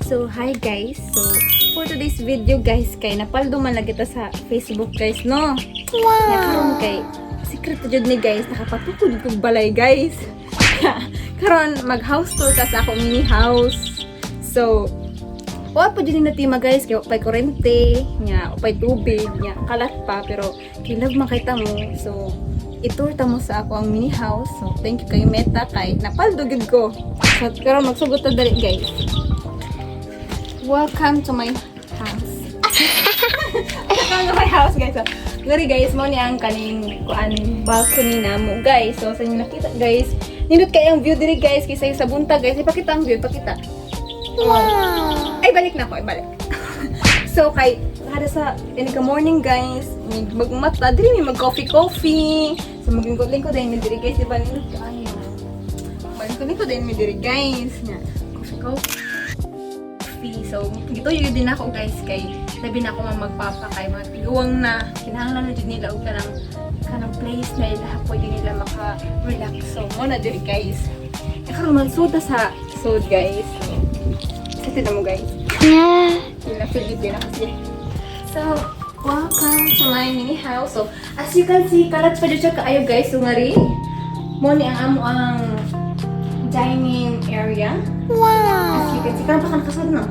So, hi guys. So, for today's video guys, kay napaldo man lagi ta sa Facebook guys, no? Wow! Karon kay secret jud ni guys, nakapatukod kog balay guys. Karon mag-house tour ta sa akong mini house. So, wa pa din natima guys, kay upay kurente, nya upay tubig, nya kalat pa pero kilag makita mo. So, itour ta mo sa ako ang mini house. So, thank you kay Meta kay napaldo gid ko. So, karon magsugot ta dali guys. Welcome to my house. Welcome to my house, guys. So, ngari guys, mo ni ang kaning kuan balcony na mo, guys. So, sa inyo nakita, guys. Nindot kay ang view diri, guys, kaysa sa bunta, guys. Ipakita ang view, ipakita. Wow! Ay, balik na ako, balik. So, kay kada sa ini ka morning, guys. Magmata diri mi mag-coffee. So, maglingkod-lingkod din mi diri, guys. Diba nindot kaayo. Maglingkod din mi diri, guys. Nya, coffee. So, gito yun din ako guys kay sabi na ako magpapa kay mga tiguang na kinahanglan na dyan nila o kanang place na ila pwede nila maka-relax. So, muna diri guys. Karoon magsuda sa sud guys. So, sa mo guys. Yeah. Pila-Philip din ako siya. So, welcome to my mini house. So, as you can see, kalat pa dyan siya kaayo guys. So, ngari, mo ni ang amo ang dining area. Wow! As you can see, karoon pa ka nakasud no?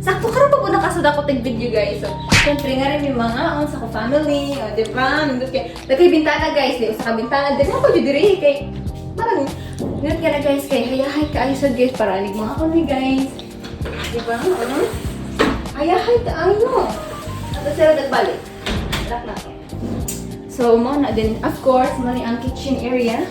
Sakto karoon pa po nakasud ako tag video guys. So, syempre nga rin yung mga sa ko family, o diba? Nandun kay bintana guys, di usa ka bintana, di ako dyan diri kay parang nandun ka na guys kay hayahay ka ayo sa guys para alig mga ako ni guys. Diba? Hayahay ka ayo. At sila nagbalik. Lock na ako. So, mo na din, of course, mo ni ang kitchen area.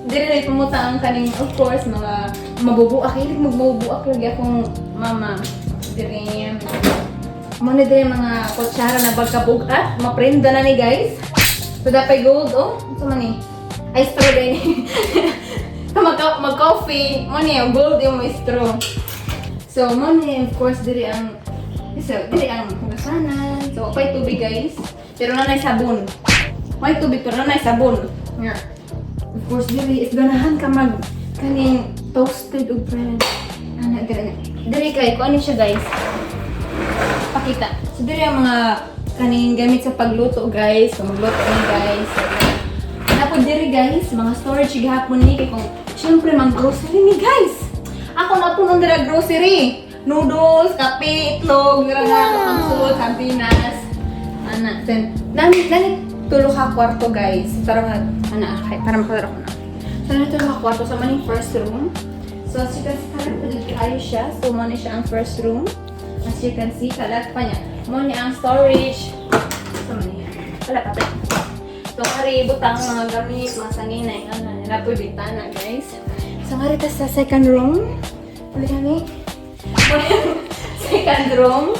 Dili na pumunta ang kaning, of course, mga mabubuak. Hilig magmabubuak lagi akong mama. Dili. Muna din mga kutsara na bagkabugat. Maprenda na ni guys. So, dapat gold, oh. Ito man eh. Ay, straw din. Mag-coffee. Muna yung gold yung may straw. So, muna of course, dili ang hugasanan. So, upay tubig guys. Pero nanay sabon. May tubig pero nanay sabon. Yeah. Of course, dili is ganahan ka mag kaning toasted og bread. Ana diri kay ko ani siya guys. Pakita. So diri ang mga kaning gamit sa pagluto guys. So magluto ni guys. Tapos diri guys, mga storage gihapon ni kay kung syempre mang grocery ni guys. Ako na punon dira grocery. Noodles, kape, itlog, dira nga ang sulod, sardinas. Ana, then nani tulo ka kwarto guys. Para makadara ko na. So, nito ka kwarto sa maning first room. So, as you can see, kalat pa dito ayos siya. So, muna siya ang first room. As you can see, kalat pa niya. Muna ang storage. So, muna yan. Wala pa. So, kari, butang mga gamit, mga sanginay. Napoy bitana guys. So, marita sa second room. Pwede kami. Second room.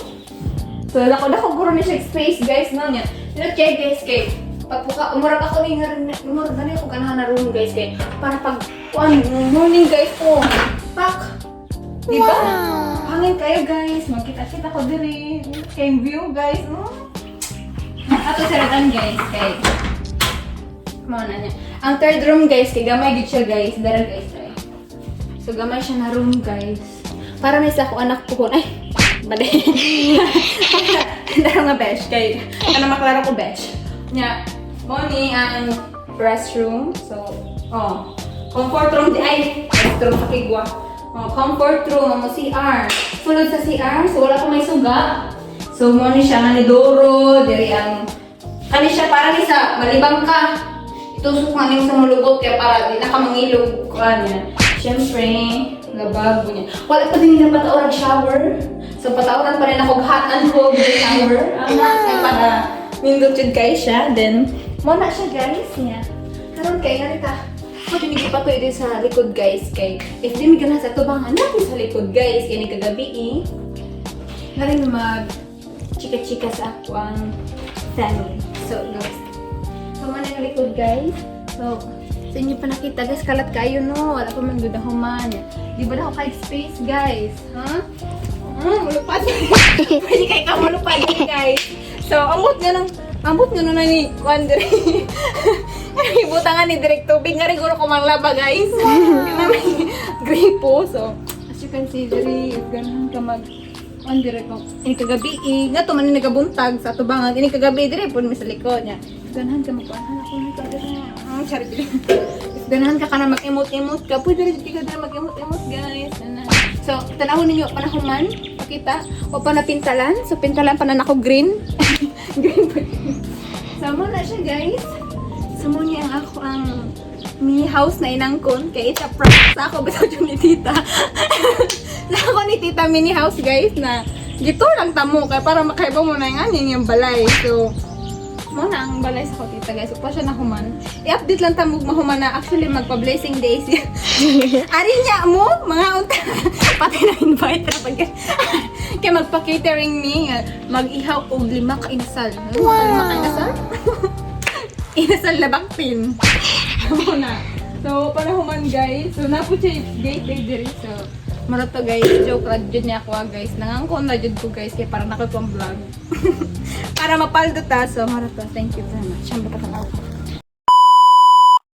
So, dako guro na siya space guys. No, niya. Dinot kaya guys kay pagpuka umurag ako ni umurag na ako ganahan na room guys kay para pag morning guys oh pak di ba hangin kayo guys magkita-kita ko diri kay view guys no ato saratan guys kay mo na niya ang third room guys kay gamay gid siya guys dara guys try so gamay siya na room guys para may sa ako anak ko ay bade dara nga besh kay ano maklaro ko besh nya Moni ang restroom. So, comfort room di ay restroom pakigwa. Comfort room ang CR. Sulod sa CR, so wala pa may suga. So, moni siya nga ni Doro, diri ang kani siya para ni sa malibang ka. Itusok nga niyo sa mulugot kaya para di na ka mangilog kuan niya. Syempre, lababo niya. Wala pa din nila patawag shower. So, patawaran pa rin ako hot and cold shower. Kaya para nindot yun guys siya. Then, muna siya guys niya. Karon kay ganita. Pwede nigi pa pwede sa likod guys kay if di mi gana sa tubangan natin sa likod guys kay ni kagabi Ngayon mag chika-chika sa ako ang family. So guys. So man ang likod guys. So sa inyo pa nakita guys kalat kayo no. Wala pa man gud human. Di ba na ako kay space guys? Ha? Mulupad. Pwede kay ka mulupad guys. So ambot nga na ni Quandre. Ibutangan ni Direk tubig nga rin guro ko manglaba guys. Kana may gripo. So, as you can see, diri ganahan ka mag on Direk ko. Ini kagabi, nga to man ni nagabuntag sa tubangag. Ini kagabi dire pun mi sa likod niya. Ganahan ka magkuan ako ni kada. Charity. Ganahan ka kana mag-emote-emote ka. Pwede rin ka dira mag-emote-emote guys. So, tanawon ninyo panahon man. Pakita. O pa na pintalan. So, pintalan pa na nako green. Green pa. So, mo na siya guys. So, mo niya ang mini house na inangkon. Kaya it's a prank sa ako. Basta yung ni tita. Sa ako ni tita mini house guys na gito lang tamo. Kaya para makaiba mo na yung balay. So, mo na ang balay sa ko tita guys. So, pa siya nahuman. I-update lang tamog mahuman na actually magpa-blessing days. Ari niya mo, mga unta. Pati na invite na pag kaya magpa-catering ni mag-ihaw og 5 ka inasal. 5 ka inasal? Inasal na bakpin. Mo na. So, panahuman guys. So, napo siya gate diri. So, marato guys, joke ra jud niya ako guys. Nangangkon na jud ko guys kay para nakapang vlog. Para mapaldo ta. So, marato. Thank you very much. Siyempre ka